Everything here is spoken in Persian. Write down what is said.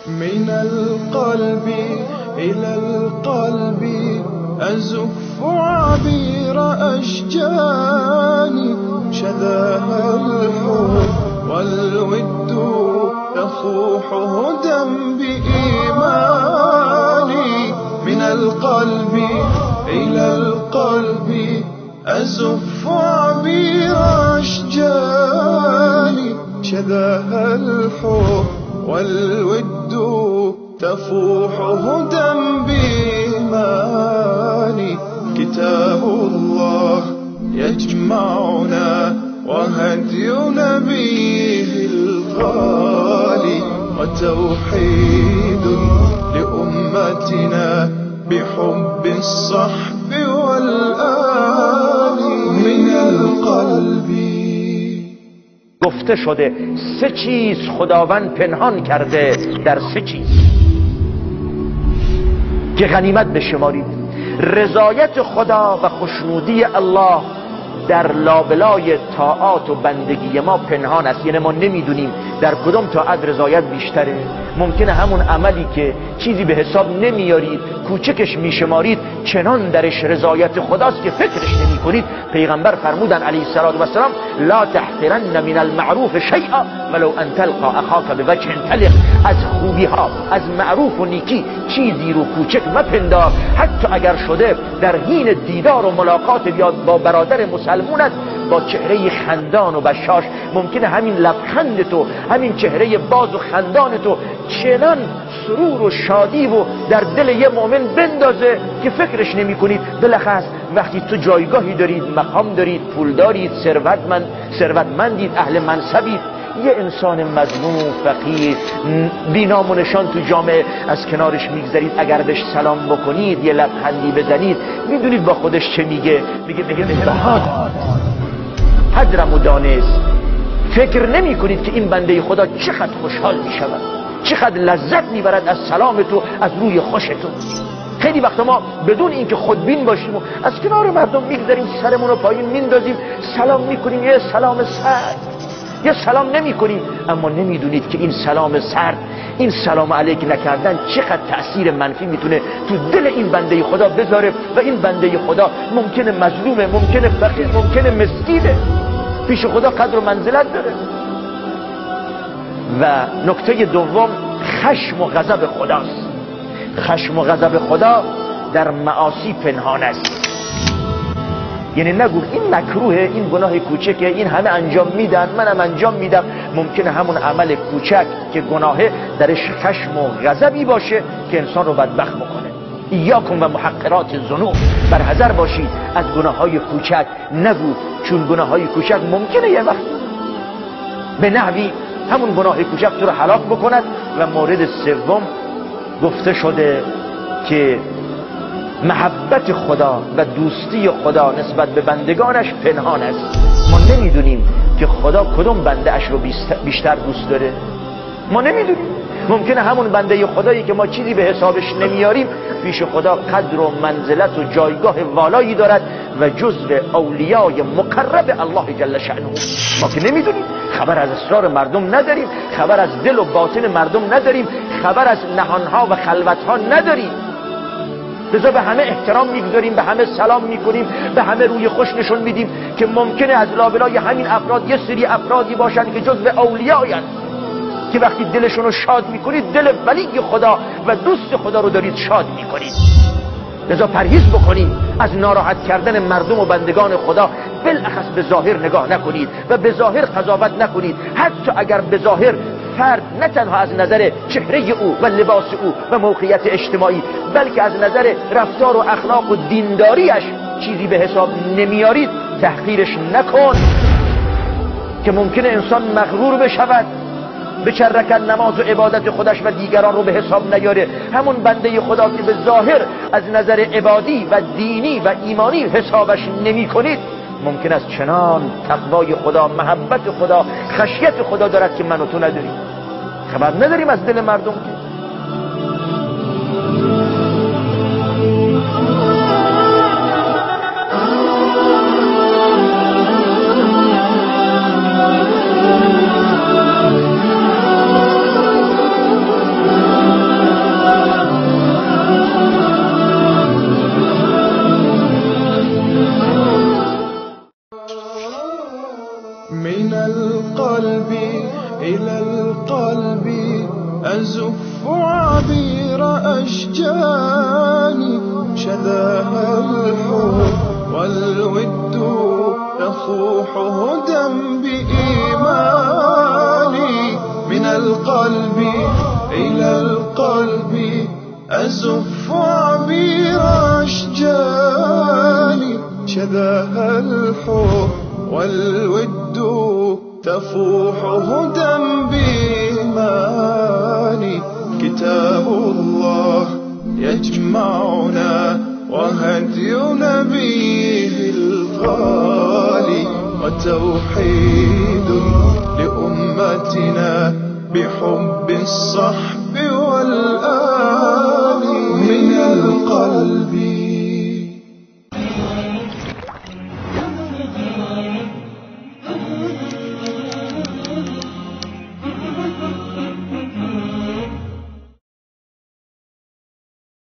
من القلب إلى القلب أزف عبير أشجاني، شذاها الحب والود يفوح هدى بإيماني. من القلب إلى القلب أزف عبير أشجاني، شذاها الحب والود تفوح هدى بإيماني. كتاب الله يجمعنا وهدي نبيه الغالي، وتوحيد لأمتنا بحب الصحب والآل. من القلب. گفته شده 3 چیز خداوند پنهان کرده در 3 چیز که غنیمت بشمارید. رضایت خدا و خوشنودی الله در لابلای طاعات و بندگی ما پنهان است. یعنی ما نمیدونیم در کدام طاعت رضایت بیشتره. ممکنه همون عملی که چیزی به حساب نمیارید، کوچکش میشمارید، چنان درش رضایت خداست که فکرش نمی کنید. پیغمبر فرمودن علیه السلام لا تحقرن من المعروف شیئا ولو ان تلقى اخاک بوجه طلق. از خوبی ها، از معروف و نیکی چیزی رو کوچک مپندار، حتی اگر شده در حین دیدار و ملاقات با برادر مسلمونت با چهره خندان و بشاش، ممکنه همین لبخند تو، همین چهره باز و خندان تو چنان سرور و شادی و در دل یه مؤمن بندازه که فکرش نمی کنید. بالاخص وقتی تو جایگاهی دارید، مقام دارید، پول دارید، ثروتمندید، اهل منصبید، یه انسان مظلوم، فقیر، بی‌نام و نشان تو جامعه از کنارش میگذرید، اگر بهش سلام بکنید، یه لبخندی بزنید، میدونید با خودش چه میگه؟ میگه حدرم و دانست. فکر نمی کنید که این بنده خدا چقدر خوشحال می شود، چقدر لذت می برد از سلام تو، از روی خوش تو. خیلی وقتا ما بدون اینکه خودبین باشیم و از کنار مردم میگذاریم، سرمون رو پایین میندازیم، سلام میکنیم، یه سلام سرد، یه سلام نمی کنیم. اما نمیدونید که این سلام سرد، این سلام علیک نکردن چقدر تأثیر منفی میتونه تو دل این بنده خدا بذاره. و این بنده خدا ممکنه مظلومه، ممکنه فقیر، ممکنه مسکینه، پیش خدا قدر و منزلت داره. و نکته دوم، خشم و غضب خداست. خشم و غضب خدا در معاصی پنهان است. یعنی نگو این مکروهه، این گناه کوچکه، این همه انجام میدن، منم انجام میدم. ممکنه همون عمل کوچک که گناهه درش خشم و غضبی باشه که انسان رو بدبخت بکنه. ایاکم و محقرات الذنوب، بر حذر باشید از گناههای کوچک. نگو چون گناههای کوچک ممکنه یه وقت به نحوی همون گناه کوچک تو رو هلاک بکند. و مورد سوم، گفته شده که محبت خدا و دوستی خدا نسبت به بندگانش پنهان است. ما نمیدونیم که خدا کدوم بنده اش رو بیشتر دوست داره. ما نمیدونیم. ممکنه همون بنده خدایی که ما چیزی به حسابش نمیاریم پیش خدا قدر و منزلت و جایگاه والایی دارد و جزو اولیای مقرب الله جل شأنه. ما که نمیدونیم، خبر از اسرار مردم نداریم، خبر از دل و باطن مردم نداریم، خبر از نهانها و خلوتها نداریم. لذا به همه احترام میگذاریم، به همه سلام میکنیم، به همه روی خوش نشون میدیم که ممکنه از لابلای همین افراد یه سری افرادی باشن که جزو اولیایند، که وقتی دلشون رو شاد میکنید دل ولی خدا و دوست خدا رو دارید شاد میکنید. لذا پرهیز بکنید از ناراحت کردن مردم و بندگان خدا. بالاخص به ظاهر نگاه نکنید و به ظاهر قضاوت نکنید، حتی اگر به ظاهر فرد نه تنها از نظر چهره او و لباس او و موقعیت اجتماعی، بلکه از نظر رفتار و اخلاق و دینداریش چیزی به حساب نمیارید، تحقیرش نکن که ممکنه انسان مغرور بشود، بچرکن نماز و عبادت خودش و دیگران رو به حساب نیاره. همون بنده خدا که به ظاهر از نظر عبادی و دینی و ایمانی حسابش نمی کنید، ممکن است چنان تقوای خدا، محبت خدا، خشیت خدا دارد که من و تو نداریم. خبر نداریم از دل مردم. القلب أزف عبير أشجاني شذاها الحب والود يفوح هدى بإيماني من القلب إلى القلب أزف عبير أشجاني شذاها الحب والود تفوح هدى بإيماني كتاب الله يجمعنا وهدي نبيه الغالي وتوحيد لأمتنا بحب الصحب والآل